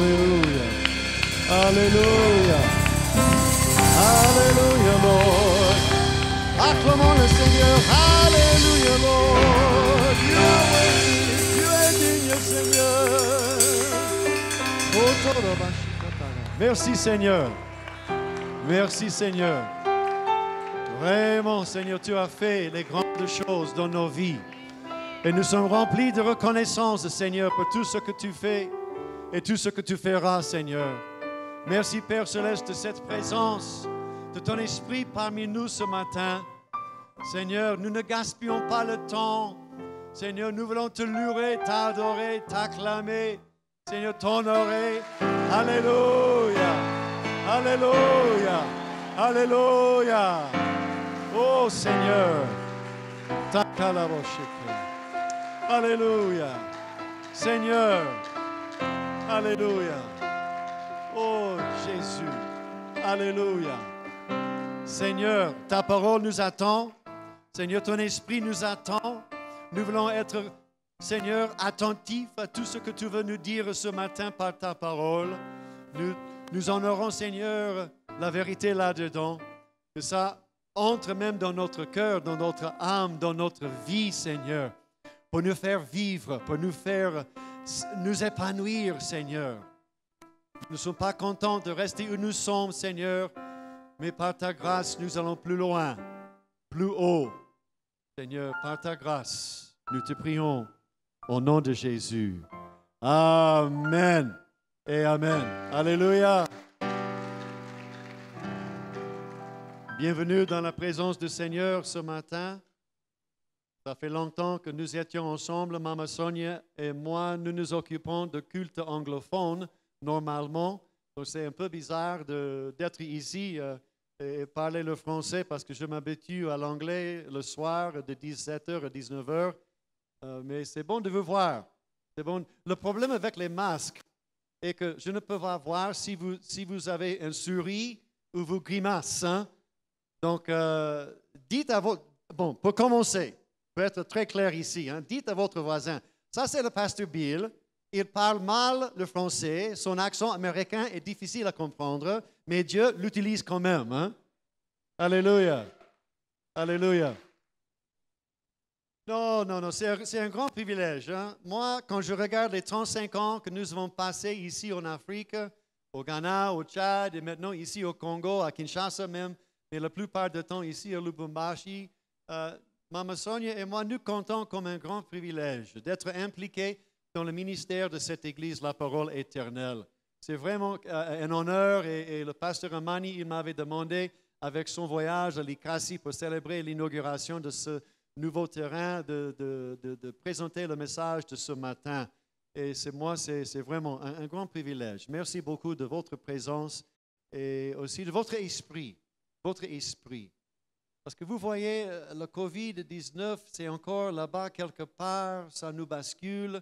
Alléluia. Alléluia. Alléluia, Lord. Acclamons le Seigneur. Alléluia, Lord. Tu es digne, Seigneur. Merci, Seigneur. Merci, Seigneur. Vraiment, Seigneur, tu as fait les grandes choses dans nos vies. Et nous sommes remplis de reconnaissance, Seigneur, pour tout ce que tu fais et tout ce que tu feras, Seigneur. Merci, Père Céleste, de cette présence, de ton esprit parmi nous ce matin. Seigneur, nous ne gaspillons pas le temps. Seigneur, nous voulons te louer, t'adorer, t'acclamer. Seigneur, t'honorer. Alléluia. Alléluia. Alléluia. Oh, Seigneur. Alléluia. Seigneur. Alléluia. Oh, Jésus. Alléluia. Seigneur, ta parole nous attend. Seigneur, ton esprit nous attend. Nous voulons être, Seigneur, attentifs à tout ce que tu veux nous dire ce matin par ta parole. Nous en aurons, Seigneur, la vérité là-dedans. Que ça entre même dans notre cœur, dans notre âme, dans notre vie, Seigneur. Pour nous faire vivre, pour nous faire nous épanouir, Seigneur. Nous ne sommes pas contents de rester où nous sommes, Seigneur, mais par ta grâce, nous allons plus loin, plus haut. Seigneur, par ta grâce, nous te prions au nom de Jésus. Amen et Amen. Alléluia. Bienvenue dans la présence du Seigneur ce matin. Ça fait longtemps que nous étions ensemble, Maman Sonia et moi. Nous nous occupons de culte anglophone normalement. Donc c'est un peu bizarre d'être ici et parler le français parce que je m'habitue à l'anglais le soir de 17h à 19h. Mais c'est bon de vous voir. C'est bon. Le problème avec les masques est que je ne peux pas voir si vous avez un souris ou vous grimacez. Hein? Donc, dites à votre... Bon, pour commencer, pour être très clair ici, hein, dites à votre voisin, ça c'est le pasteur Bill, il parle mal le français, son accent américain est difficile à comprendre, mais Dieu l'utilise quand même. Hein? Alléluia. Alléluia. Non, c'est un grand privilège. Hein? Moi, quand je regarde les 35 ans que nous avons passés ici en Afrique, au Ghana, au Tchad et maintenant ici au Congo, à Kinshasa même, mais la plupart du temps ici à Lubumbashi, Maman Sonia et moi, nous comptons comme un grand privilège d'être impliqués dans le ministère de cette Église, la parole éternelle. C'est vraiment un honneur et le pasteur Amani, il m'avait demandé avec son voyage à l'Ikasi pour célébrer l'inauguration de ce nouveau terrain de présenter le message de ce matin. Et c'est vraiment un grand privilège. Merci beaucoup de votre présence et aussi de votre esprit. Votre esprit. Parce que vous voyez, le COVID-19, c'est encore là-bas quelque part, ça nous bascule.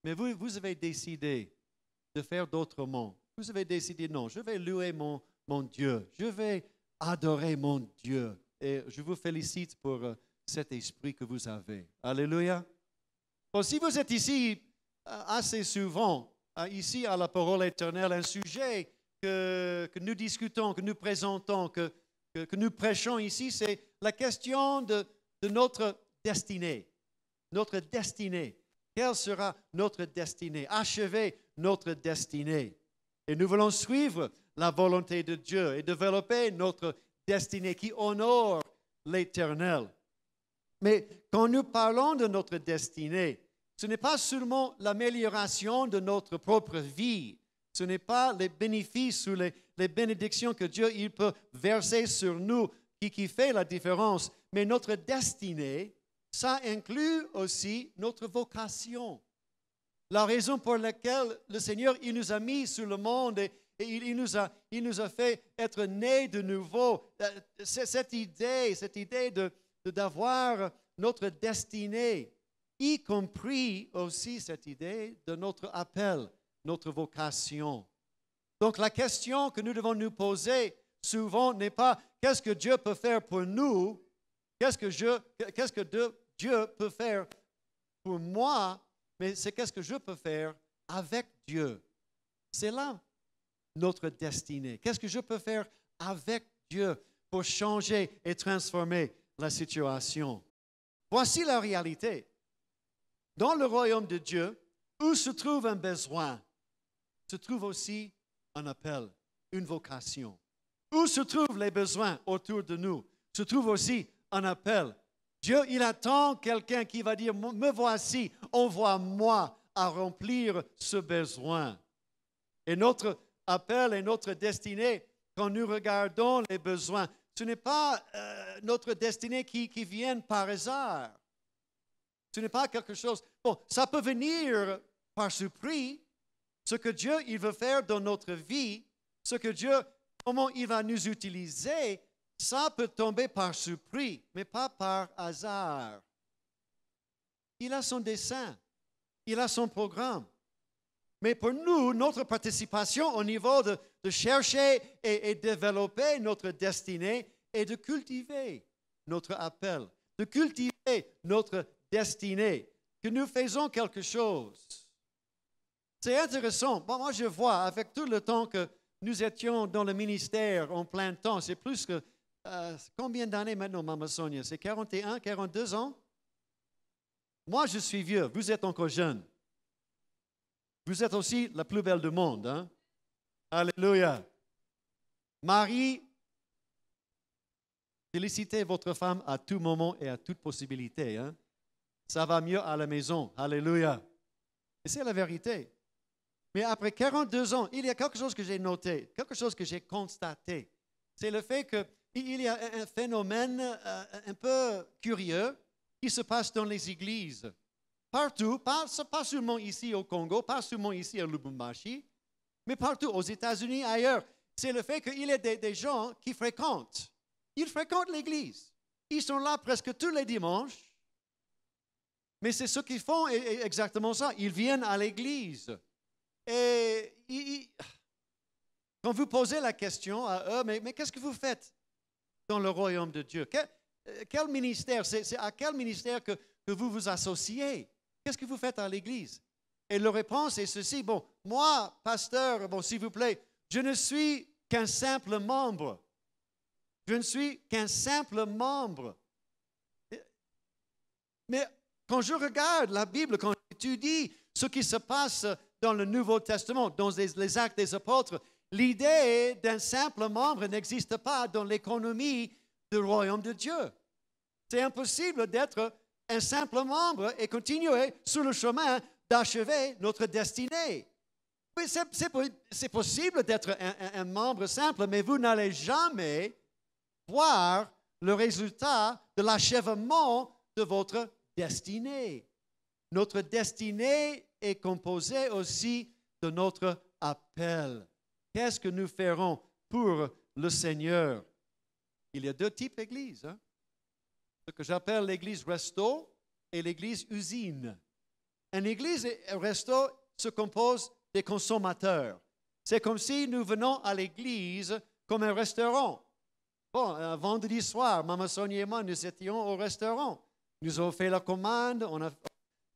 Mais vous avez décidé de faire d'autrement. Vous avez décidé, non, je vais louer mon Dieu. Je vais adorer mon Dieu. Et je vous félicite pour cet esprit que vous avez. Alléluia. Bon, si vous êtes ici assez souvent, ici à la parole éternelle, un sujet que nous discutons, que nous présentons, que nous prêchons ici, c'est la question de notre destinée. Notre destinée. Quelle sera notre destinée? Achever notre destinée. Et nous voulons suivre la volonté de Dieu et développer notre destinée qui honore l'Éternel. Mais quand nous parlons de notre destinée, ce n'est pas seulement l'amélioration de notre propre vie. Ce n'est pas les bénéfices ou les bénédictions que Dieu il peut verser sur nous qui fait la différence. Mais notre destinée, ça inclut aussi notre vocation. La raison pour laquelle le Seigneur il nous a mis sur le monde et il nous a fait être nés de nouveau. Cette idée d'avoir notre destinée, y compris aussi cette idée de notre appel, notre vocation. Donc la question que nous devons nous poser souvent n'est pas qu'est-ce que Dieu peut faire pour nous, qu'est-ce que Dieu peut faire pour moi, mais c'est qu'est-ce que je peux faire avec Dieu. C'est là notre destinée. Qu'est-ce que je peux faire avec Dieu pour changer et transformer la situation? Voici la réalité. Dans le royaume de Dieu, où se trouve un besoin, se trouve aussi un appel, une vocation. Où se trouvent les besoins autour de nous, se trouve aussi un appel. Dieu, il attend quelqu'un qui va dire, me voici, envoie-moi à remplir ce besoin. Et notre appel et notre destinée, quand nous regardons les besoins, ce n'est pas notre destinée qui vient par hasard. Ce n'est pas quelque chose... Bon, ça peut venir par surprise, ce que Dieu il veut faire dans notre vie, ce que Dieu, comment il va nous utiliser, ça peut tomber par surprise, mais pas par hasard. Il a son dessein, il a son programme. Mais pour nous, notre participation au niveau de chercher et développer notre destinée est de cultiver notre appel, de cultiver notre destinée, que nous faisons quelque chose. C'est intéressant. Bon, moi, je vois, avec tout le temps que nous étions dans le ministère en plein temps, c'est plus que... combien d'années maintenant, Maman Sonia? C'est 41, 42 ans? Moi, je suis vieux. Vous êtes encore jeune. Vous êtes aussi la plus belle du monde. Hein? Alléluia. Marie, félicitez votre femme à tout moment et à toute possibilité. Hein? Ça va mieux à la maison. Alléluia. Et c'est la vérité. Mais après 42 ans, il y a quelque chose que j'ai noté, quelque chose que j'ai constaté. C'est le fait qu'il y a un phénomène un peu curieux qui se passe dans les églises. Partout, pas seulement ici au Congo, pas seulement ici à Lubumbashi, mais partout aux États-Unis, ailleurs. C'est le fait qu'il y a des gens qui fréquentent. Ils fréquentent l'église. Ils sont là presque tous les dimanches. Mais c'est ce qu'ils font exactement ça. Ils viennent à l'église. Et quand vous posez la question à eux, mais qu'est-ce que vous faites dans le royaume de Dieu? Quel ministère, c'est à quel ministère que vous vous associez? Qu'est-ce que vous faites à l'église? Et leur réponse est ceci, bon, moi, pasteur, bon, s'il vous plaît, je ne suis qu'un simple membre. Je ne suis qu'un simple membre. Mais quand je regarde la Bible, quand j'étudie ce qui se passe dans le Nouveau Testament, dans les Actes des Apôtres, l'idée d'un simple membre n'existe pas dans l'économie du royaume de Dieu. C'est impossible d'être un simple membre et continuer sur le chemin d'achever notre destinée. Oui, c'est possible d'être un membre simple, mais vous n'allez jamais voir le résultat de l'achèvement de votre destinée. Notre destinée est composée aussi de notre appel. Qu'est-ce que nous ferons pour le Seigneur? Il y a deux types d'églises. Hein? Ce que j'appelle l'église resto et l'église usine. Une église resto se compose des consommateurs. C'est comme si nous venons à l'église comme un restaurant. Bon, vendredi soir, Maman Sonia et moi, nous étions au restaurant. Nous avons fait la commande,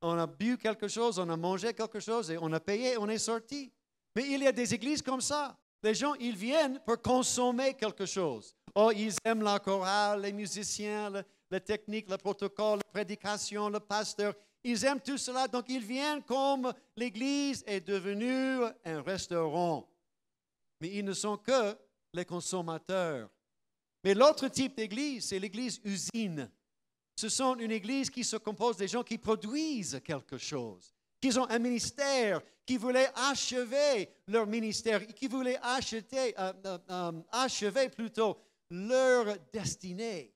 on a bu quelque chose, on a mangé quelque chose et on a payé, on est sorti. Mais il y a des églises comme ça. Les gens, ils viennent pour consommer quelque chose. Oh, ils aiment la chorale, les musiciens, la technique, le protocole, la prédication, le pasteur. Ils aiment tout cela, donc ils viennent comme l'église est devenue un restaurant. Mais ils ne sont que les consommateurs. Mais l'autre type d'église, c'est l'église usine. Ce sont une église qui se compose des gens qui produisent quelque chose, qui ont un ministère, qui voulaient achever leur ministère, qui voulaient achever plutôt leur destinée.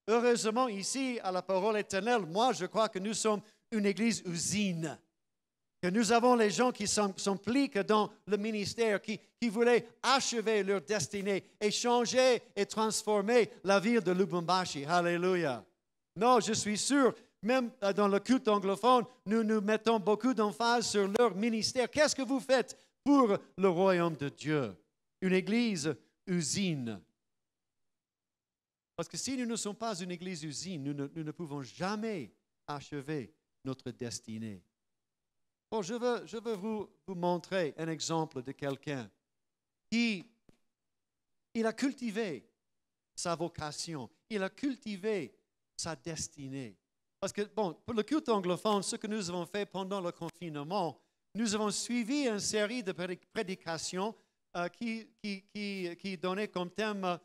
Heureusement, ici, à la Parole éternelle, moi, je crois que nous sommes une église usine. Que nous avons les gens qui s'impliquent dans le ministère, qui voulaient achever leur destinée et changer et transformer la ville de Lubumbashi. Alléluia. Non, je suis sûr, même dans le culte anglophone, nous mettons beaucoup d'emphase sur leur ministère. Qu'est-ce que vous faites pour le royaume de Dieu? Une église usine. Parce que si nous ne sommes pas une église usine, nous ne pouvons jamais achever notre destinée. Bon, je veux vous montrer un exemple de quelqu'un qui il a cultivé sa vocation, il a cultivé sa destinée. Parce que, bon, pour le culte anglophone, ce que nous avons fait pendant le confinement, nous avons suivi une série de prédications qui donnaient comme thème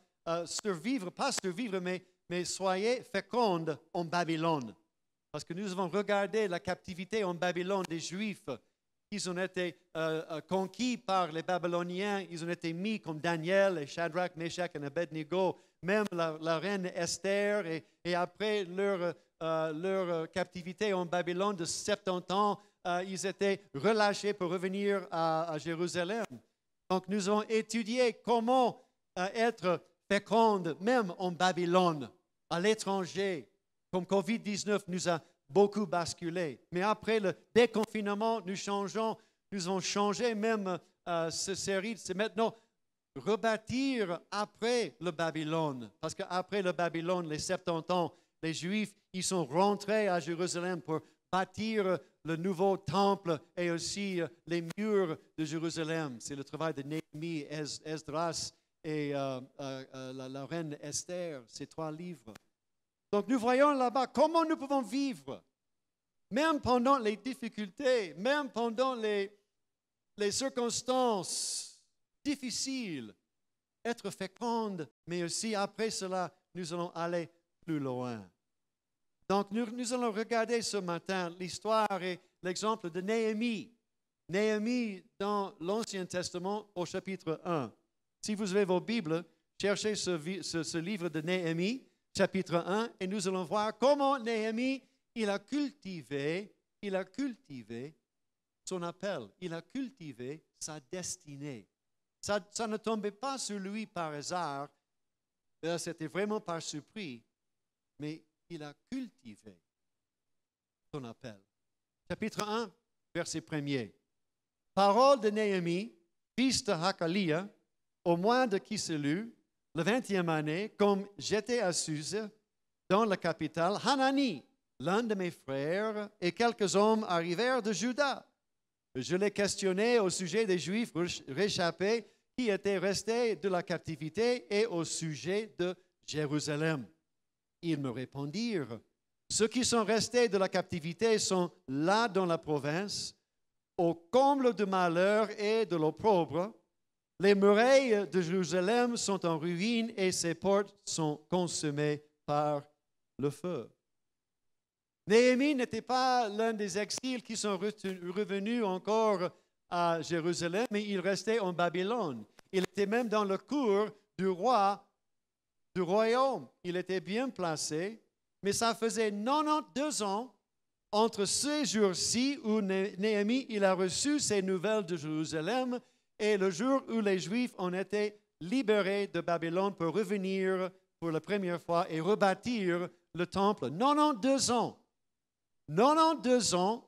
survivre, pas survivre, mais soyez fécondes en Babylone. Parce que nous avons regardé la captivité en Babylone des Juifs. Ils ont été conquis par les Babyloniens. Ils ont été mis comme Daniel et Shadrach, Meshach et Abednego. Même la reine Esther. Et après leur captivité en Babylone de 70 ans, ils étaient relâchés pour revenir à Jérusalem. Donc nous avons étudié comment être féconde même en Babylone, à l'étranger. Comme COVID-19 nous a beaucoup basculé. Mais après le déconfinement, nous avons changé même cette série. C'est maintenant rebâtir après le Babylone. Parce qu'après le Babylone, les 70 ans, les Juifs, ils sont rentrés à Jérusalem pour bâtir le nouveau temple et aussi les murs de Jérusalem. C'est le travail de Néhémie, Esdras et la reine Esther, ces 3 livres. Donc nous voyons là-bas comment nous pouvons vivre, même pendant les difficultés, même pendant les circonstances difficiles, être féconde, mais aussi après cela, nous allons aller plus loin. Donc nous allons regarder ce matin l'histoire et l'exemple de Néhémie. Néhémie dans l'Ancien Testament au chapitre 1. Si vous avez vos Bibles, cherchez ce livre de Néhémie, chapitre 1, et nous allons voir comment Néhémie, il a cultivé son appel, il a cultivé sa destinée. Ça ne tombait pas sur lui par hasard, c'était vraiment par surprise, mais il a cultivé son appel. Chapitre 1, verset 1er. Parole de Néhémie, fils de Hakalia, au mois de Kiselu, la 20e année, comme j'étais à Suse, dans la capitale, Hanani, l'un de mes frères, et quelques hommes arrivèrent de Juda. Je les questionnais au sujet des Juifs réchappés qui étaient restés de la captivité et au sujet de Jérusalem. Ils me répondirent, ceux qui sont restés de la captivité sont là dans la province, au comble de malheur et de l'opprobre. Les murailles de Jérusalem sont en ruine et ses portes sont consumées par le feu. Néhémie n'était pas l'un des exils qui sont revenus encore à Jérusalem, mais il restait en Babylone. Il était même dans le cour du roi du royaume. Il était bien placé, mais ça faisait 92 ans entre ces jours-ci où Néhémie il a reçu ces nouvelles de Jérusalem et le jour où les Juifs ont été libérés de Babylone pour revenir pour la première fois et rebâtir le temple. 92 ans. 92 ans.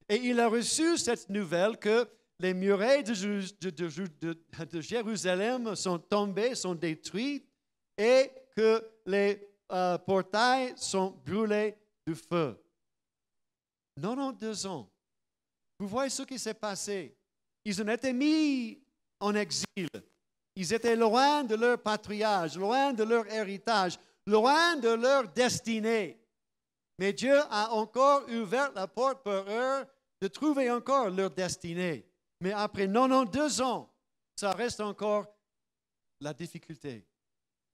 Et il a reçu cette nouvelle que les murailles de Jérusalem sont tombées, sont détruites et que les portails sont brûlés du feu. 92 ans. Vous voyez ce qui s'est passé. Ils ont été mis en exil. Ils étaient loin de leur patriarche, loin de leur héritage, loin de leur destinée. Mais Dieu a encore ouvert la porte pour eux de trouver encore leur destinée. Mais après 92 ans, ça reste encore la difficulté.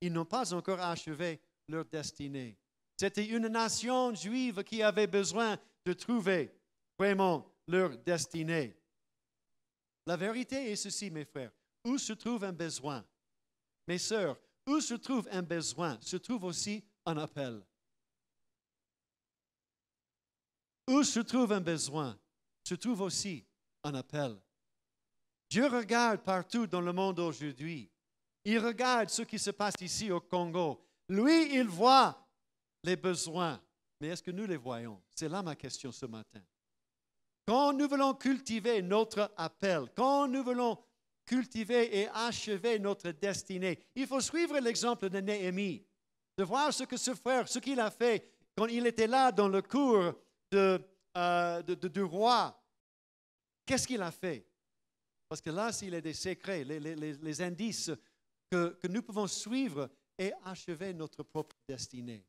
Ils n'ont pas encore achevé leur destinée. C'était une nation juive qui avait besoin de trouver vraiment leur destinée. La vérité est ceci, mes frères. Où se trouve un besoin? Mes sœurs, où se trouve un besoin, se trouve aussi un appel. Où se trouve un besoin, se trouve aussi un appel. Dieu regarde partout dans le monde aujourd'hui. Il regarde ce qui se passe ici au Congo. Lui, il voit les besoins. Mais est-ce que nous les voyons? C'est là ma question ce matin. Quand nous voulons cultiver notre appel, quand nous voulons cultiver et achever notre destinée, il faut suivre l'exemple de Néhémie, de voir ce que ce frère, ce qu'il a fait quand il était là dans le cour du roi. qu'est-ce qu'il a fait? Parce que là, s'il y a des secrets, les indices que nous pouvons suivre et achever notre propre destinée.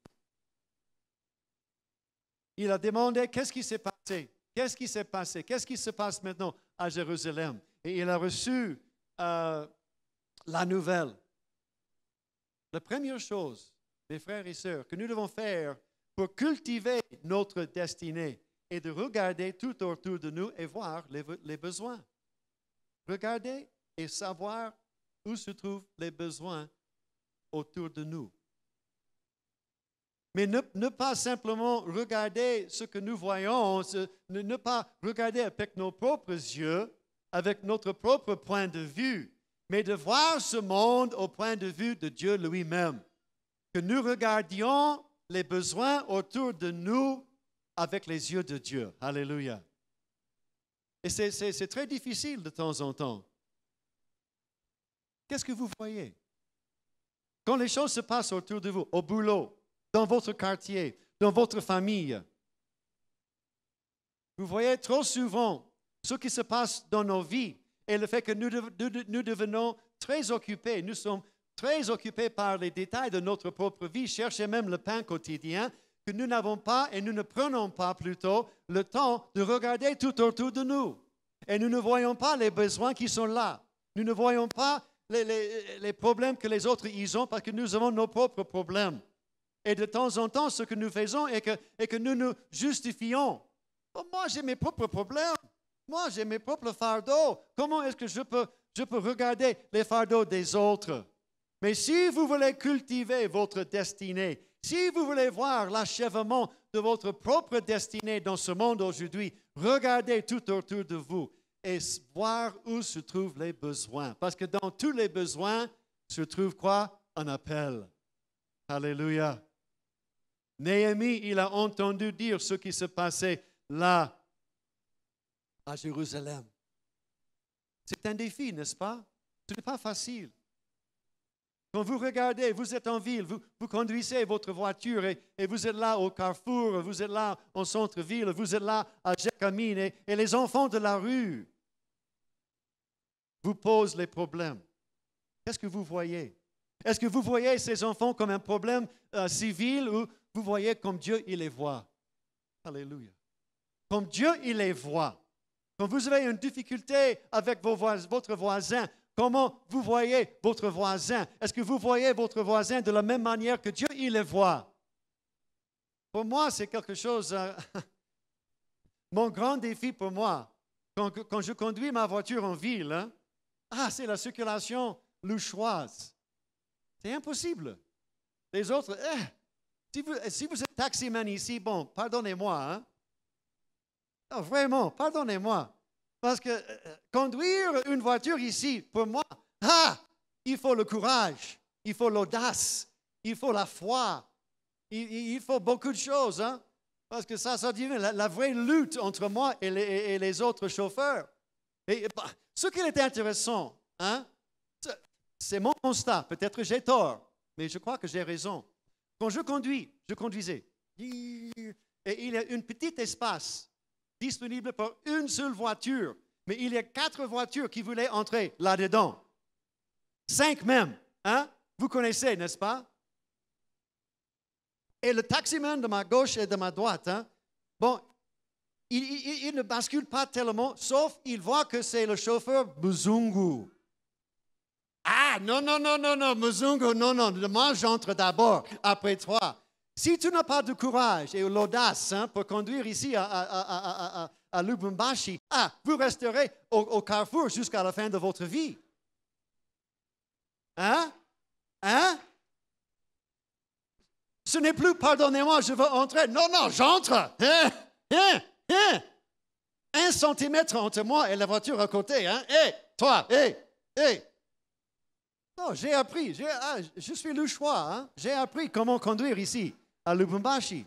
Il a demandé qu'est-ce qui s'est passé? Qu'est-ce qui s'est passé? Qu'est-ce qui se passe maintenant à Jérusalem? Et il a reçu la nouvelle. La première chose, mes frères et sœurs, que nous devons faire pour cultiver notre destinée est de regarder tout autour de nous et voir les besoins. Regarder et savoir où se trouvent les besoins autour de nous. Mais ne pas simplement regarder ce que nous voyons, ne pas regarder avec nos propres yeux, avec notre propre point de vue, mais de voir ce monde au point de vue de Dieu lui-même. Que nous regardions les besoins autour de nous avec les yeux de Dieu. Alléluia. Et c'est très difficile de temps en temps. Qu'est-ce que vous voyez? Quand les choses se passent autour de vous, au boulot, dans votre quartier, dans votre famille, vous voyez trop souvent ce qui se passe dans nos vies et le fait que nous devenons très occupés. Nous sommes très occupés par les détails de notre propre vie, chercher même le pain quotidien, que nous n'avons pas et nous ne prenons pas plutôt le temps de regarder tout autour de nous. Et nous ne voyons pas les besoins qui sont là. Nous ne voyons pas les problèmes que les autres ils ont parce que nous avons nos propres problèmes. Et de temps en temps, ce que nous faisons est que nous nous justifions. Oh, moi, j'ai mes propres problèmes. Moi, j'ai mes propres fardeaux. Comment est-ce que je peux regarder les fardeaux des autres? Mais si vous voulez cultiver votre destinée, si vous voulez voir l'achèvement de votre propre destinée dans ce monde aujourd'hui, regardez tout autour de vous et voir où se trouvent les besoins. Parce que dans tous les besoins se trouve quoi? Un appel. Alléluia. Néhémie, il a entendu dire ce qui se passait là, à Jérusalem. C'est un défi, n'est-ce pas? Ce n'est pas facile. Quand vous regardez, vous êtes en ville, vous conduisez votre voiture et vous êtes là au carrefour, vous êtes là au centre-ville, vous êtes là à Jacamine et les enfants de la rue vous posent les problèmes. Qu'est-ce que vous voyez? Est-ce que vous voyez ces enfants comme un problème civil ou vous voyez comme Dieu il les voit? Alléluia. Comme Dieu il les voit. Quand vous avez une difficulté avec votre voisin, comment vous voyez votre voisin? Est-ce que vous voyez votre voisin de la même manière que Dieu il les voit? Pour moi, c'est quelque chose... mon grand défi pour moi, quand je conduis ma voiture en ville, c'est la circulation louchoise. C'est impossible. Les autres, si vous êtes taximan ici, bon, pardonnez-moi. Hein? Non, vraiment, pardonnez-moi. Parce que conduire une voiture ici, pour moi, il faut le courage, il faut l'audace, il faut la foi, il faut beaucoup de choses. Hein? Parce que ça devient la vraie lutte entre moi et les autres chauffeurs. Et ce qui est intéressant, hein, c'est mon constat. Peut-être j'ai tort, mais je crois que j'ai raison. Quand je conduisais, et il y a un petit espace disponible pour une seule voiture, mais il y a 4 voitures qui voulaient entrer là-dedans. 5 même. Hein? Vous connaissez, n'est-ce pas? Et le taximan de ma gauche et de ma droite, hein, bon, il ne bascule pas tellement, sauf il voit que c'est le chauffeur Muzungu. Non, Muzungu, non, moi j'entre d'abord, après toi. Si tu n'as pas de courage et l'audace pour conduire ici à Lubumbashi, vous resterez au carrefour jusqu'à la fin de votre vie. Hein? Ce n'est plus, pardonnez-moi, je veux entrer. Non, j'entre. 1 centimètre entre moi et la voiture à côté. Hein? Toi. Non, j'ai appris. Je suis le choix. Hein? J'ai appris comment conduire ici, à Lubumbashi.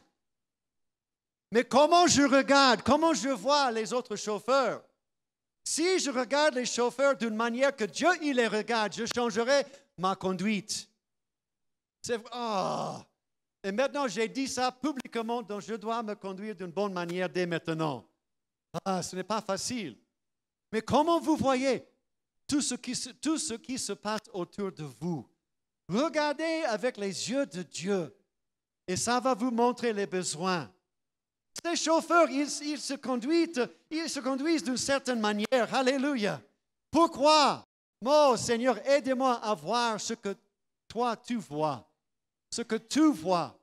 Mais comment je regarde, comment je vois les autres chauffeurs? Si je regarde les chauffeurs d'une manière que Dieu il les regarde, je changerai ma conduite. Et maintenant, j'ai dit ça publiquement, donc je dois me conduire d'une bonne manière dès maintenant. Ce n'est pas facile. Mais comment vous voyez tout ce qui se passe autour de vous? Regardez avec les yeux de Dieu et ça va vous montrer les besoins. Les chauffeurs, ils se conduisent d'une certaine manière. Alléluia. Pourquoi? Oh Seigneur, aide-moi à voir ce que toi tu vois. Ce que tu vois.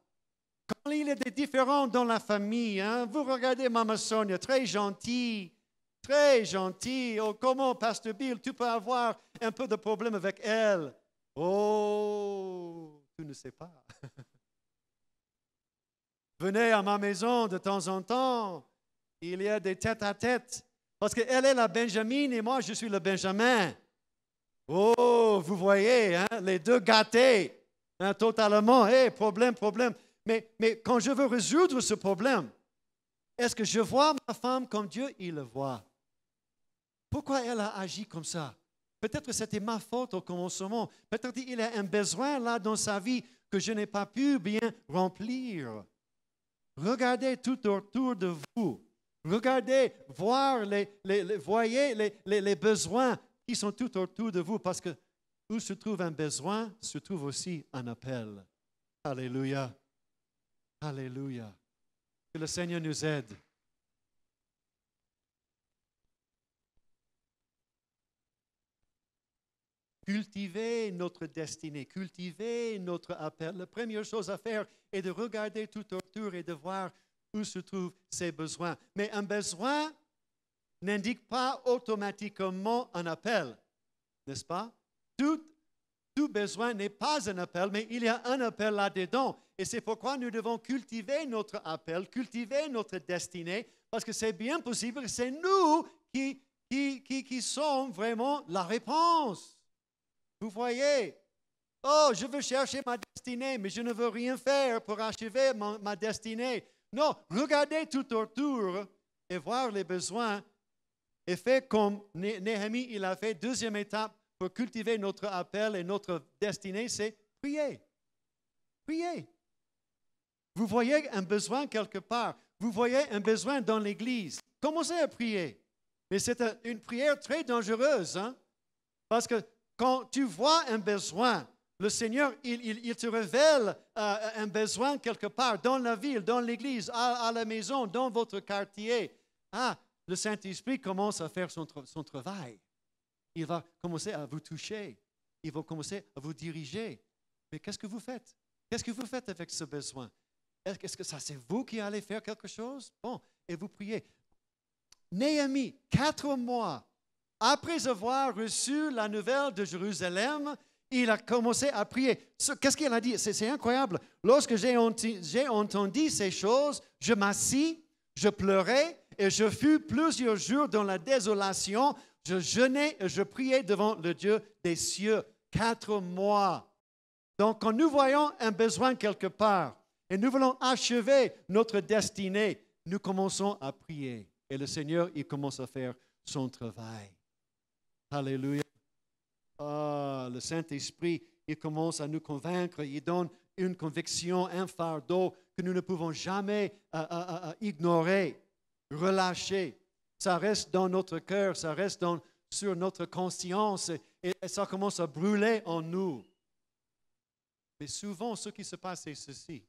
Quand il y a des différends dans la famille, hein, vous regardez Maman Sonia, très gentille. Très gentille. Oh, comment, Pasteur Bill, tu peux avoir un peu de problème avec elle? Oh, tu ne sais pas. Venez à ma maison de temps en temps. Il y a des tête-à-tête. Parce qu'elle est la Benjamine et moi, je suis le Benjamin. Oh, vous voyez, hein, les deux gâtés. Hein, totalement. Hey, problème. Mais quand je veux résoudre ce problème, est-ce que je vois ma femme comme Dieu, il le voit? Pourquoi elle a agi comme ça? Peut-être que c'était ma faute au commencement. Peut-être qu'il y a un besoin là dans sa vie que je n'ai pas pu bien remplir. Regardez tout autour de vous. Regardez, voyez les besoins qui sont tout autour de vous. Parce que où se trouve un besoin, se trouve aussi un appel. Alléluia. Alléluia. Que le Seigneur nous aide. Cultiver notre destinée, cultiver notre appel. La première chose à faire est de regarder tout autour et de voir où se trouvent ses besoins. Mais un besoin n'indique pas automatiquement un appel, n'est-ce pas? Tout besoin n'est pas un appel, mais il y a un appel là-dedans. Et c'est pourquoi nous devons cultiver notre appel, cultiver notre destinée, parce que c'est bien possible que c'est nous qui sommes vraiment la réponse. Vous voyez, oh, je veux chercher ma destinée, mais je ne veux rien faire pour achever ma destinée. Non, regardez tout autour et voir les besoins. Et fait comme Néhémie, il a fait. Deuxième étape pour cultiver notre appel et notre destinée, c'est prier. Prier. Vous voyez un besoin quelque part. Vous voyez un besoin dans l'Église. Commencez à prier. Mais c'est une prière très dangereuse, hein? Parce que quand tu vois un besoin, le Seigneur, il te révèle un besoin quelque part, dans la ville, dans l'église, à la maison, dans votre quartier. Le Saint-Esprit commence à faire son travail. Il va commencer à vous toucher. Il va commencer à vous diriger. Mais qu'est-ce que vous faites? Qu'est-ce que vous faites avec ce besoin? Est-ce que ça, c'est vous qui allez faire quelque chose? Bon, et vous priez. Néhémie, 4 mois. Après avoir reçu la nouvelle de Jérusalem, il a commencé à prier. Qu'est-ce qu'il a dit? C'est incroyable. Lorsque j'ai entendu ces choses, je m'assis, je pleurais et je fus plusieurs jours dans la désolation. Je jeûnais et je priais devant le Dieu des cieux. 4 mois. Donc, quand nous voyons un besoin quelque part et nous voulons achever notre destinée, nous commençons à prier. Et le Seigneur, il commence à faire son travail. Alléluia. Le Saint-Esprit, il commence à nous convaincre, il donne une conviction, un fardeau que nous ne pouvons jamais ignorer, relâcher. Ça reste dans notre cœur, ça reste sur notre conscience et ça commence à brûler en nous. Mais souvent, ce qui se passe, c'est ceci.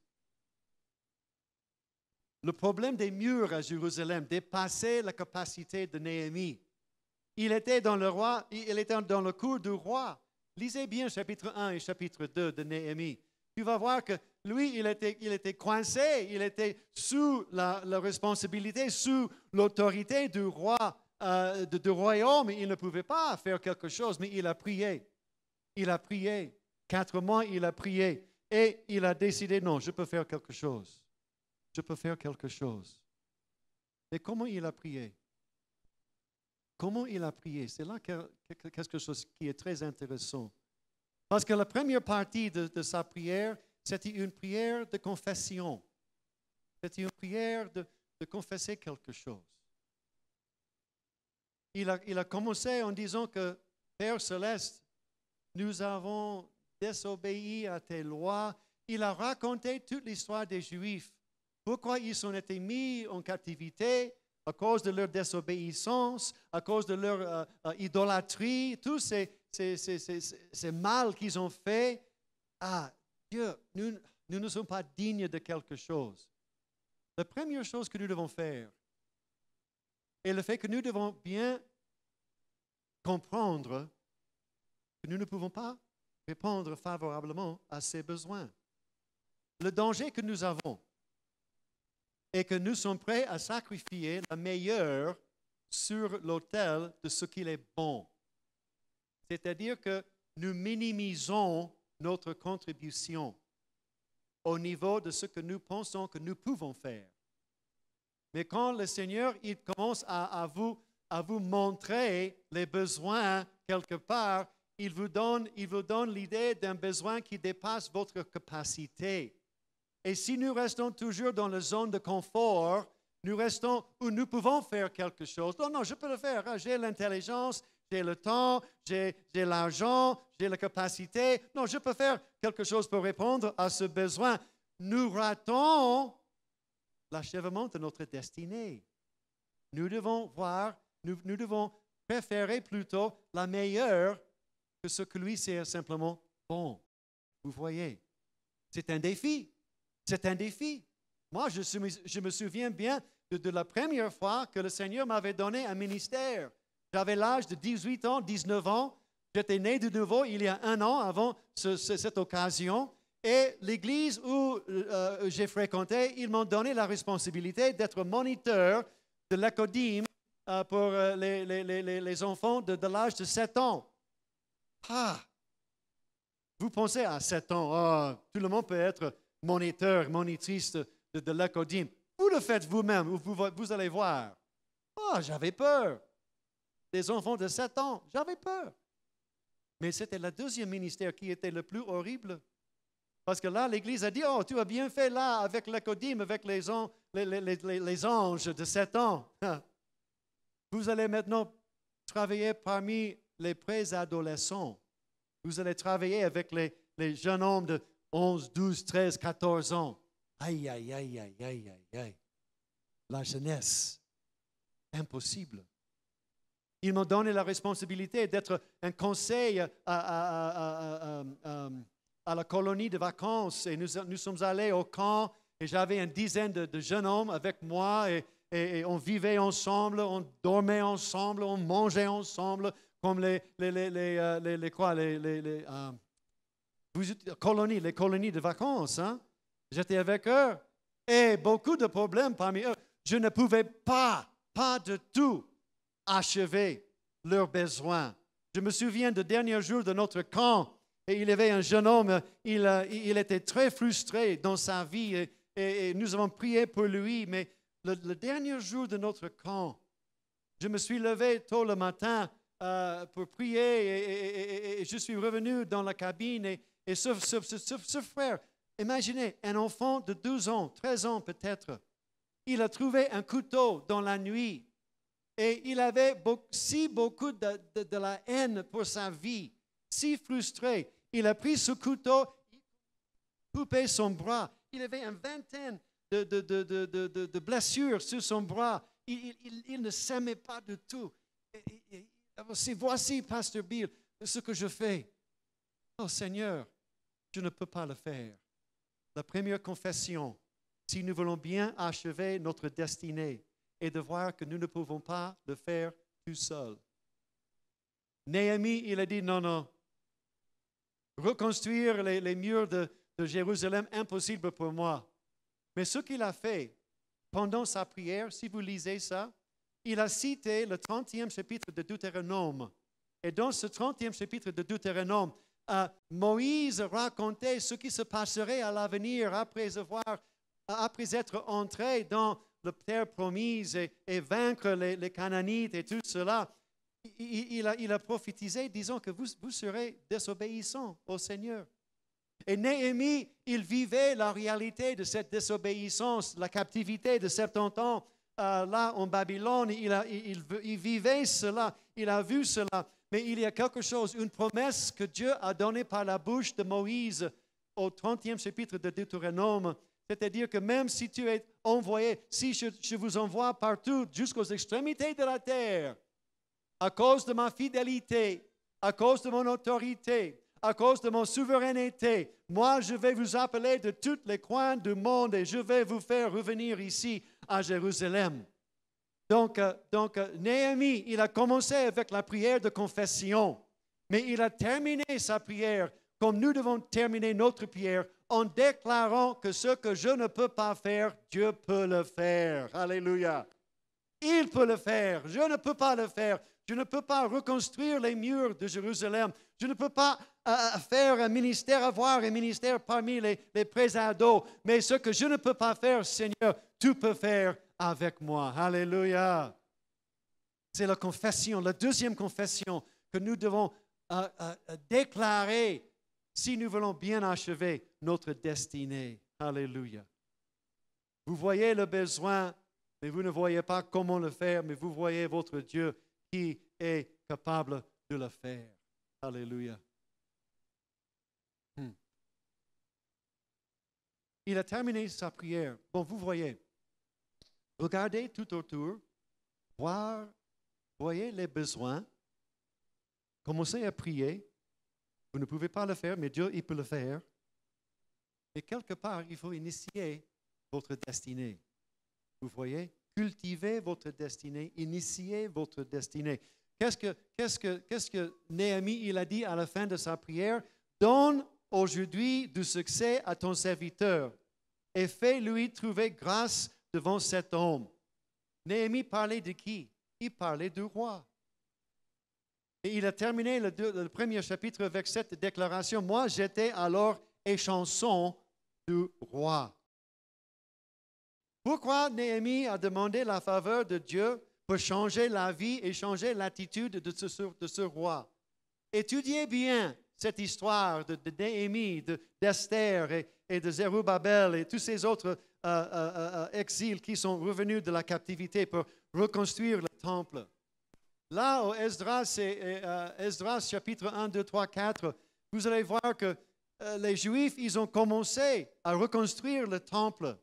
Le problème des murs à Jérusalem dépassait la capacité de Néhémie. Il était dans le cour du roi. Lisez bien chapitre 1 et chapitre 2 de Néhémie. Tu vas voir que lui, il était coincé, il était sous la responsabilité, sous l'autorité du roi, du royaume. Il ne pouvait pas faire quelque chose, mais il a prié. Il a prié. 4 mois, il a prié. Et il a décidé, non, je peux faire quelque chose. Je peux faire quelque chose. Et comment il a prié? Comment il a prié? C'est là quelque chose qui est très intéressant. Parce que la première partie de sa prière, c'était une prière de confession. C'était une prière de confesser quelque chose. Il a commencé en disant que, Père Céleste, nous avons désobéi à tes lois. Il a raconté toute l'histoire des Juifs. Pourquoi ils ont été mis en captivité à cause de leur désobéissance, à cause de leur idolâtrie, tout ces mal qu'ils ont fait. Ah, Dieu, nous ne sommes pas dignes de quelque chose. La première chose que nous devons faire est le fait que nous devons bien comprendre que nous ne pouvons pas répondre favorablement à ces besoins. Le danger que nous avons est que nous sommes prêts à sacrifier le meilleur sur l'autel de ce qu'il est bon. C'est-à-dire que nous minimisons notre contribution au niveau de ce que nous pensons que nous pouvons faire. Mais quand le Seigneur il commence à vous montrer les besoins quelque part, il vous donne l'idée d'un besoin qui dépasse votre capacité. Et si nous restons toujours dans la zone de confort, nous restons où nous pouvons faire quelque chose. Non, je peux le faire. J'ai l'intelligence, j'ai le temps, j'ai l'argent, j'ai la capacité. Non, je peux faire quelque chose pour répondre à ce besoin. Nous ratons l'achèvement de notre destinée. Nous devons nous devons préférer plutôt la meilleure que ce que lui c'est simplement bon. Vous voyez, c'est un défi. C'est un défi. Moi, je me souviens bien de la première fois que le Seigneur m'avait donné un ministère. J'avais l'âge de 18 ans, 19 ans. J'étais né de nouveau il y a 1 an avant cette occasion. Et l'église où j'ai fréquenté, ils m'ont donné la responsabilité d'être moniteur de l'académie pour les enfants de l'âge de 7 ans. Ah! Vous pensez à 7 ans, tout le monde peut être moniteur, monitrice de l'académie. Vous le faites vous-même, vous allez voir. J'avais peur. Des enfants de 7 ans, j'avais peur. Mais c'était le deuxième ministère qui était le plus horrible. Parce que là, l'Église a dit, tu as bien fait là avec l'académie, avec les anges de 7 ans. Vous allez maintenant travailler parmi les préadolescents. Vous allez travailler avec les jeunes hommes de 11, 12, 13, 14 ans. Aïe, aïe, aïe, aïe, aïe, aïe, aïe. La jeunesse. Impossible. Ils m'ont donné la responsabilité d'être un conseil à la colonie de vacances. Et nous sommes allés au camp et j'avais une dizaine de jeunes hommes avec moi et on vivait ensemble, on dormait ensemble, on mangeait ensemble comme les colonies de vacances. Hein? J'étais avec eux et beaucoup de problèmes parmi eux. Je ne pouvais pas de tout achever leurs besoins. Je me souviens du dernier jour de notre camp et il y avait un jeune homme, il était très frustré dans sa vie et nous avons prié pour lui, mais le dernier jour de notre camp, je me suis levé tôt le matin pour prier et je suis revenu dans la cabine et ce frère, imaginez, un enfant de 12 ans, 13 ans peut-être, il a trouvé un couteau dans la nuit et il avait beaucoup de la haine pour sa vie, si frustré. Il a pris ce couteau, il a coupé son bras. Il avait une vingtaine de blessures sur son bras. Il ne s'aimait pas du tout. Voici, Pasteur Bill, ce que je fais. Oh Seigneur, je ne peux pas le faire. La première confession, si nous voulons bien achever notre destinée, est de voir que nous ne pouvons pas le faire tout seul. Néhémie, il a dit non. Reconstruire les murs de Jérusalem, impossible pour moi. Mais ce qu'il a fait pendant sa prière, si vous lisez ça, il a cité le 30e chapitre de Deutéronome. Et dans ce 30e chapitre de Deutéronome, Moïse racontait ce qui se passerait à l'avenir après être entré dans la terre promise et vaincre les Canaanites et tout cela. Il a prophétisé, disant que vous serez désobéissants au Seigneur. Et Néhémie, il vivait la réalité de cette désobéissance, la captivité de 70 ans là en Babylone. Il vivait cela, il a vu cela. Mais il y a quelque chose, une promesse que Dieu a donnée par la bouche de Moïse au 30e chapitre de Deutéronome. C'est-à-dire que même si tu es envoyé, si je vous envoie partout jusqu'aux extrémités de la terre, à cause de ma fidélité, à cause de mon autorité, à cause de mon souveraineté, moi, je vais vous appeler de tous les coins du monde et je vais vous faire revenir ici à Jérusalem. Donc, Néhémie, il a commencé avec la prière de confession, mais il a terminé sa prière comme nous devons terminer notre prière en déclarant que ce que je ne peux pas faire, Dieu peut le faire. Alléluia. Il peut le faire. Je ne peux pas le faire. Je ne peux pas reconstruire les murs de Jérusalem. Je ne peux pas faire un ministère, avoir un ministère parmi les présados. Mais ce que je ne peux pas faire, Seigneur, tu peux faire avec moi. Alléluia. C'est la confession, la deuxième confession que nous devons déclarer si nous voulons bien achever notre destinée. Alléluia. Vous voyez le besoin, mais vous ne voyez pas comment le faire, mais vous voyez votre Dieu qui est capable de le faire. Alléluia. Il a terminé sa prière. Bon, vous voyez, regardez tout autour, voyez les besoins, commencez à prier. Vous ne pouvez pas le faire, mais Dieu, il peut le faire. Et quelque part, il faut initier votre destinée. Vous voyez? Cultivez votre destinée, initiez votre destinée. Qu'est-ce que Néhémie il a dit à la fin de sa prière? Donne aujourd'hui du succès à ton serviteur et fais-lui trouver grâce devant cet homme. Néhémie parlait de qui? Il parlait du roi. Et il a terminé le premier chapitre avec cette déclaration. Moi, j'étais alors échanson du roi. Pourquoi Néhémie a demandé la faveur de Dieu pour changer la vie et changer l'attitude de ce roi? Étudiez bien cette histoire de Néhémie, d'Esther et de Zerubbabel et tous ces autres exils qui sont revenus de la captivité pour reconstruire le temple. Là, au Esdras chapitre 1, 2, 3, 4, vous allez voir que les Juifs, ils ont commencé à reconstruire le temple.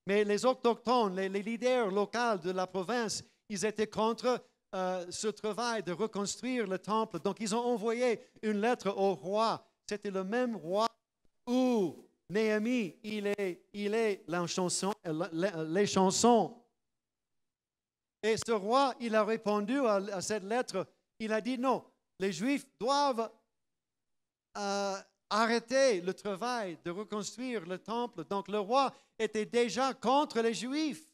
Mais les autochtones, les leaders locaux de la province, ils étaient contre ce travail de reconstruire le temple. Donc, ils ont envoyé une lettre au roi. C'était le même roi où Néhémie, il est les chansons. Et ce roi, il a répondu à cette lettre. Il a dit non, les Juifs doivent arrêter le travail de reconstruire le temple. Donc le roi était déjà contre les Juifs.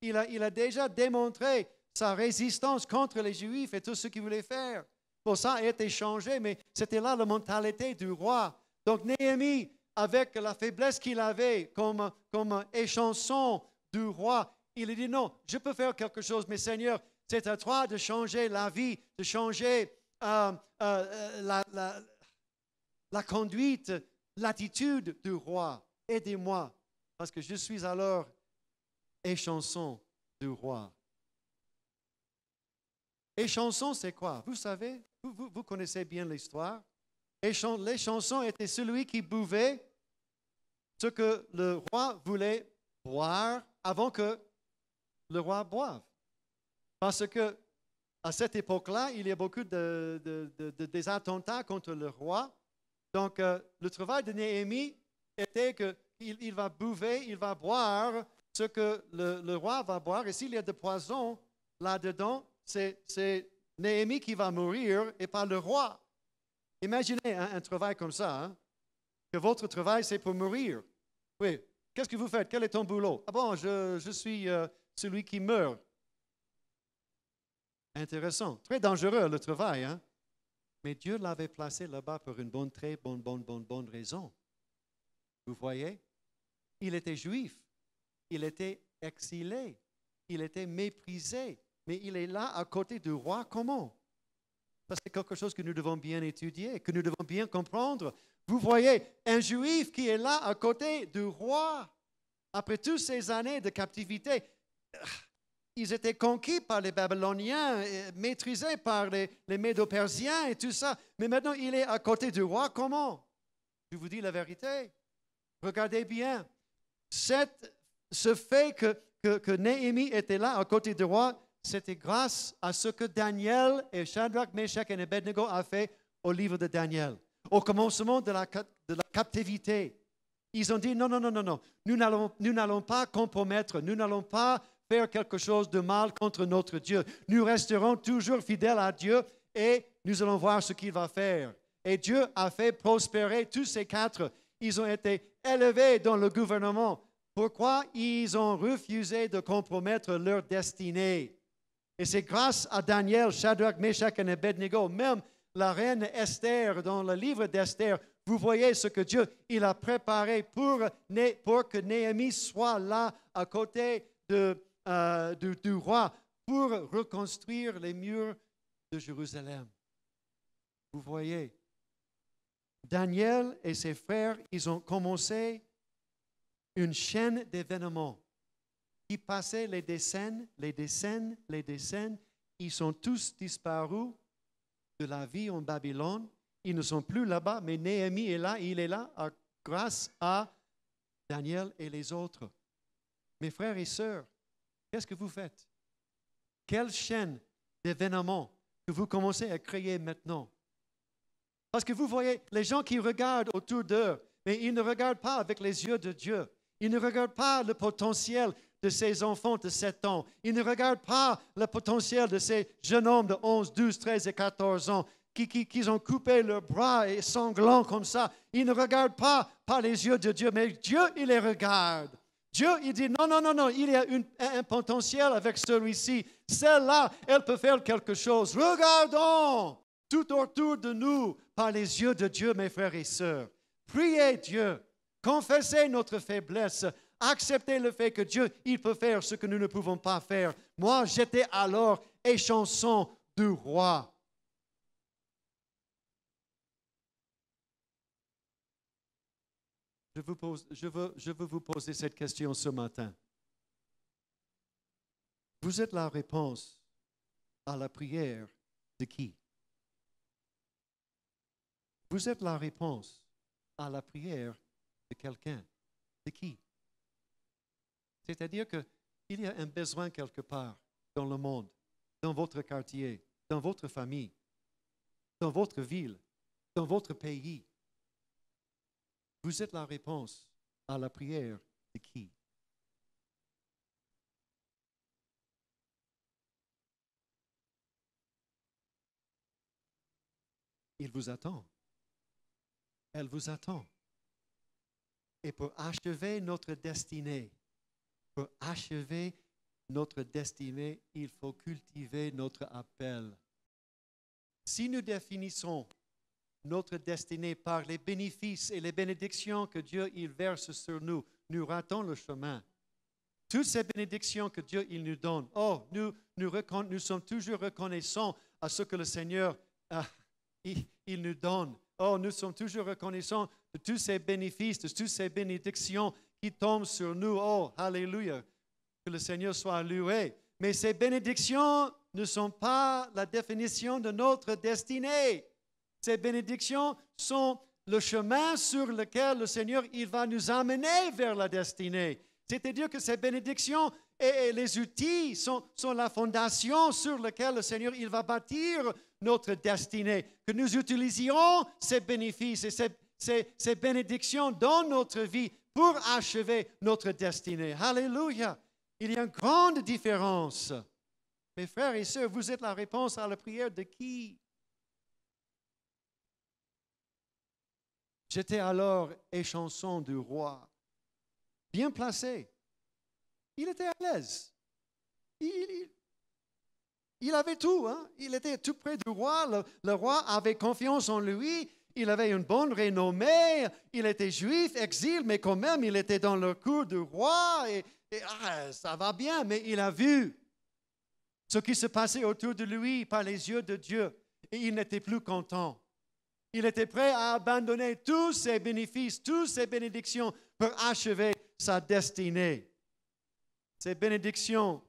Il a déjà démontré sa résistance contre les Juifs et tout ce qu'il voulait faire. Bon, ça a été changé, mais c'était là la mentalité du roi. Donc Néhémie, avec la faiblesse qu'il avait comme échanson du roi, il a dit non, je peux faire quelque chose, mais Seigneur, c'est à toi de changer la vie, de changer la conduite, l'attitude du roi. Aidez-moi, parce que je suis alors échanson du roi. Échanson, c'est quoi? Vous savez, vous connaissez bien l'histoire. L'échanson était celui qui buvait ce que le roi voulait boire avant que le roi boive. Parce que à cette époque-là, il y a beaucoup des attentats contre le roi. Donc, le travail de Néhémie était qu'il va bouffer, il va boire ce que le roi va boire. Et s'il y a de poison là-dedans, c'est Néhémie qui va mourir et pas le roi. Imaginez un travail comme ça, hein, que votre travail, c'est pour mourir. Oui, qu'est-ce que vous faites? Quel est ton boulot? Ah bon, je suis celui qui meurt. Intéressant. Très dangereux le travail, hein? Mais Dieu l'avait placé là-bas pour une très bonne raison. Vous voyez? Il était juif. Il était exilé. Il était méprisé. Mais il est là à côté du roi. Comment? Ça, c'est quelque chose que nous devons bien étudier, que nous devons bien comprendre. Vous voyez, un juif qui est là à côté du roi, après toutes ces années de captivité, ils étaient conquis par les Babyloniens, maîtrisés par les Médo-Persiens et tout ça. Mais maintenant, il est à côté du roi. Comment? Je vous dis la vérité. Regardez bien. ce fait que Néhémie était là à côté du roi, c'était grâce à ce que Daniel et Shadrach, Meshach et Abednego ont fait au livre de Daniel. Au commencement de la captivité, ils ont dit non, non, non, non, non, nous n'allons pas compromettre, nous n'allons pas faire quelque chose de mal contre notre Dieu. Nous resterons toujours fidèles à Dieu et nous allons voir ce qu'il va faire. Et Dieu a fait prospérer tous ces quatre. Ils ont été élevés dans le gouvernement. Pourquoi? Ils ont refusé de compromettre leur destinée. Et c'est grâce à Daniel, Shadrach, Meshach et Abednego, même la reine Esther, dans le livre d'Esther, vous voyez ce que Dieu il a préparé pour que Néhémie soit là à côté du roi pour reconstruire les murs de Jérusalem. Vous voyez, Daniel et ses frères, ils ont commencé une chaîne d'événements qui passaient les décennies, ils sont tous disparus de la vie en Babylone. Ils ne sont plus là-bas, mais Néhémie est là, il est là grâce à Daniel et les autres. Mes frères et sœurs, qu'est-ce que vous faites? Quelle chaîne d'événements que vous commencez à créer maintenant? Parce que vous voyez, les gens qui regardent autour d'eux, mais ils ne regardent pas avec les yeux de Dieu. Ils ne regardent pas le potentiel de ces enfants de 7 ans. Ils ne regardent pas le potentiel de ces jeunes hommes de 11, 12, 13 et 14 ans qui ont coupé leurs bras et sanglants comme ça. Ils ne regardent pas par les yeux de Dieu, mais Dieu, il les regarde. Dieu, il dit, non, non, non, non, il y a un potentiel avec celui-ci. Celle-là, elle peut faire quelque chose. Regardons tout autour de nous par les yeux de Dieu, mes frères et sœurs. Priez Dieu, confessez notre faiblesse, acceptez le fait que Dieu, il peut faire ce que nous ne pouvons pas faire. Moi, j'étais alors échanson du roi. Je veux vous poser cette question ce matin. Vous êtes la réponse à la prière de qui? Vous êtes la réponse à la prière de quelqu'un. De qui? C'est-à-dire qu'il y a un besoin quelque part dans le monde, dans votre quartier, dans votre famille, dans votre ville, dans votre pays. Vous êtes la réponse à la prière de qui? Il vous attend. Elle vous attend. Et pour achever notre destinée, il faut cultiver notre appel. Si nous définissons notre destinée par les bénéfices et les bénédictions que Dieu il verse sur nous, nous ratons le chemin. Toutes ces bénédictions que Dieu il nous donne, nous sommes toujours reconnaissants à ce que le Seigneur il nous donne. Nous sommes toujours reconnaissants de tous ces bénéfices, de toutes ces bénédictions qui tombent sur nous. Alléluia, que le Seigneur soit loué. Mais ces bénédictions ne sont pas la définition de notre destinée. Ces bénédictions sont le chemin sur lequel le Seigneur il va nous amener vers la destinée. C'est-à-dire que ces bénédictions et les outils sont la fondation sur laquelle le Seigneur il va bâtir notre destinée. Que nous utilisions ces bénéfices et ces bénédictions dans notre vie pour achever notre destinée. Alléluia! Il y a une grande différence. Mes frères et sœurs, vous êtes la réponse à la prière de qui? J'étais alors échanson du roi, bien placé. Il était à l'aise. Il avait tout. Il était tout près du roi. Le roi avait confiance en lui. Il avait une bonne renommée. Il était juif, exil, mais quand même, il était dans le cour du roi. Ça va bien, mais il a vu ce qui se passait autour de lui par les yeux de Dieu. Et il n'était plus content. Il était prêt à abandonner tous ses bénéfices, toutes ses bénédictions pour achever sa destinée. Ces bénédictions,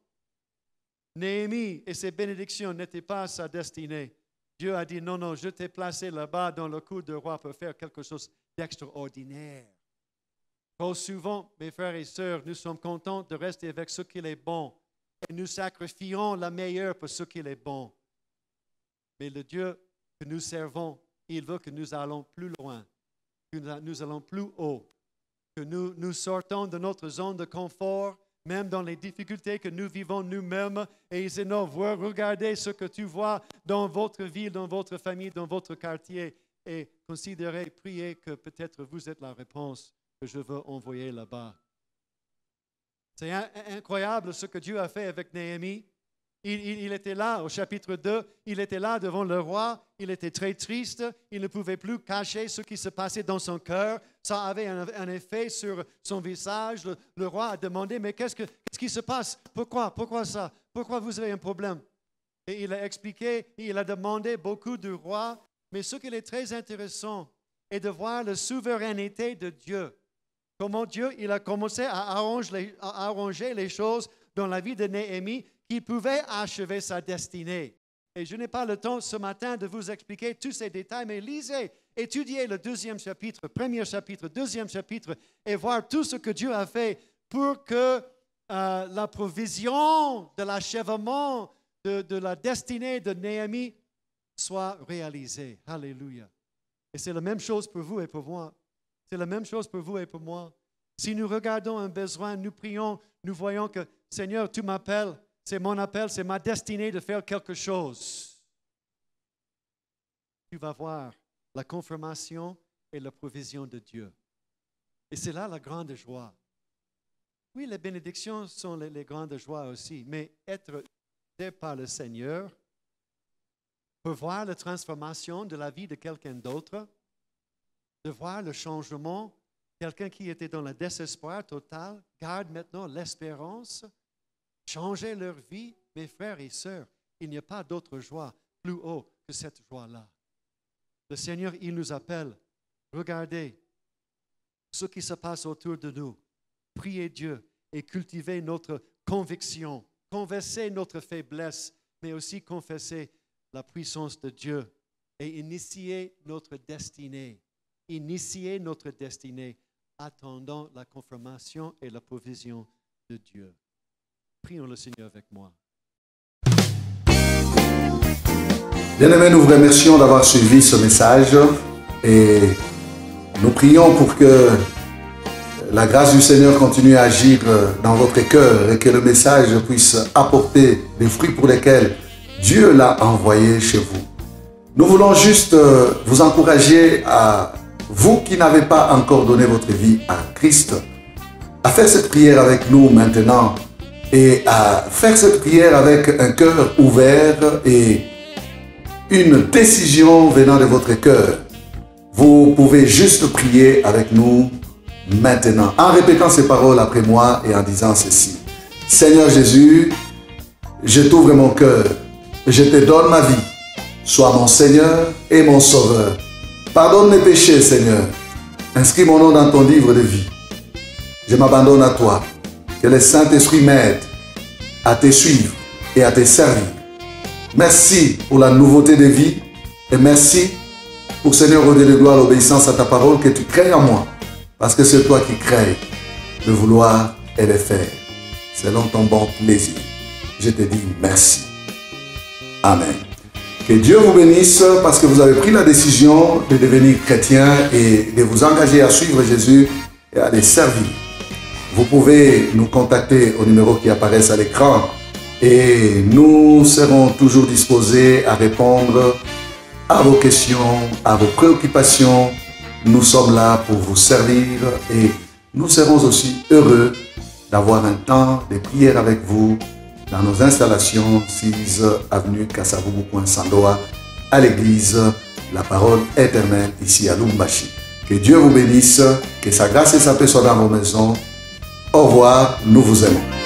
Néhémie et ses bénédictions n'étaient pas sa destinée. Dieu a dit, non, non, je t'ai placé là-bas dans le cour du roi pour faire quelque chose d'extraordinaire. Trop souvent, mes frères et sœurs, nous sommes contents de rester avec ce qui est bon et nous sacrifions la meilleure pour ce qui est bon. Mais le Dieu que nous servons, il veut que nous allons plus loin, que nous allons plus haut, que nous sortons de notre zone de confort, même dans les difficultés que nous vivons nous-mêmes. Et il dit, non, regardez ce que tu vois dans votre ville, dans votre famille, dans votre quartier, et considérez, priez que peut-être vous êtes la réponse que je veux envoyer là-bas. C'est incroyable ce que Dieu a fait avec Néhémie. Il était là au chapitre 2, il était là devant le roi, il était très triste, il ne pouvait plus cacher ce qui se passait dans son cœur. Ça avait un effet sur son visage. Le roi a demandé, mais qu'est-ce qui se passe? Pourquoi ça? Pourquoi vous avez un problème? Et il a expliqué, il a demandé beaucoup du roi, mais ce qui est très intéressant est de voir la souveraineté de Dieu. Comment Dieu, il a commencé à arranger les choses dans la vie de Néhémie, qui pouvait achever sa destinée. Et je n'ai pas le temps ce matin de vous expliquer tous ces détails, mais lisez, étudiez le deuxième chapitre, premier chapitre, deuxième chapitre, et voir tout ce que Dieu a fait pour que la provision de l'achèvement de la destinée de Néhémie soit réalisée. Alléluia. Et c'est la même chose pour vous et pour moi. C'est la même chose pour vous et pour moi. Si nous regardons un besoin, nous prions, nous voyons que, Seigneur, tu m'appelles, c'est mon appel, c'est ma destinée de faire quelque chose. Tu vas voir la confirmation et la provision de Dieu. Et c'est là la grande joie. Oui, les bénédictions sont les grandes joies aussi, mais être aidé par le Seigneur pour voir la transformation de la vie de quelqu'un d'autre, de voir le changement, quelqu'un qui était dans le désespoir total, garde maintenant l'espérance, changer leur vie, mes frères et sœurs. Il n'y a pas d'autre joie plus haut que cette joie-là. Le Seigneur, il nous appelle. Regardez ce qui se passe autour de nous. Priez Dieu et cultivez notre conviction. Confessez notre faiblesse, mais aussi confessez la puissance de Dieu et initiez notre destinée. Initiez notre destinée, attendant la confirmation et la provision de Dieu. Prions le Seigneur avec moi. Bien-aimés, nous vous remercions d'avoir suivi ce message et nous prions pour que la grâce du Seigneur continue à agir dans votre cœur et que le message puisse apporter des fruits pour lesquels Dieu l'a envoyé chez vous. Nous voulons juste vous encourager à vous qui n'avez pas encore donné votre vie à Christ, à faire cette prière avec nous maintenant et à faire cette prière avec un cœur ouvert et une décision venant de votre cœur. Vous pouvez juste prier avec nous maintenant en répétant ces paroles après moi et en disant ceci. Seigneur Jésus, je t'ouvre mon cœur, je te donne ma vie. Sois mon Seigneur et mon Sauveur. Pardonne mes péchés, Seigneur. Inscris mon nom dans ton livre de vie. Je m'abandonne à toi. Que le Saint-Esprit m'aide à te suivre et à te servir. Merci pour la nouveauté de vie et merci pour, Seigneur, au Dieu de gloire, l'obéissance à ta parole que tu crées en moi. Parce que c'est toi qui crées le vouloir et le faire selon ton bon plaisir. Je te dis merci. Amen. Que Dieu vous bénisse parce que vous avez pris la décision de devenir chrétien et de vous engager à suivre Jésus et à les servir. Vous pouvez nous contacter au numéro qui apparaît à l'écran et nous serons toujours disposés à répondre à vos questions, à vos préoccupations. Nous sommes là pour vous servir et nous serons aussi heureux d'avoir un temps de prière avec vous dans nos installations 6 avenue Kasavubu.Sandoa à l'église La Parole Éternelle ici à Lubumbashi. Que Dieu vous bénisse, que sa grâce et sa paix soient dans vos maisons. Au revoir, nous vous aimons.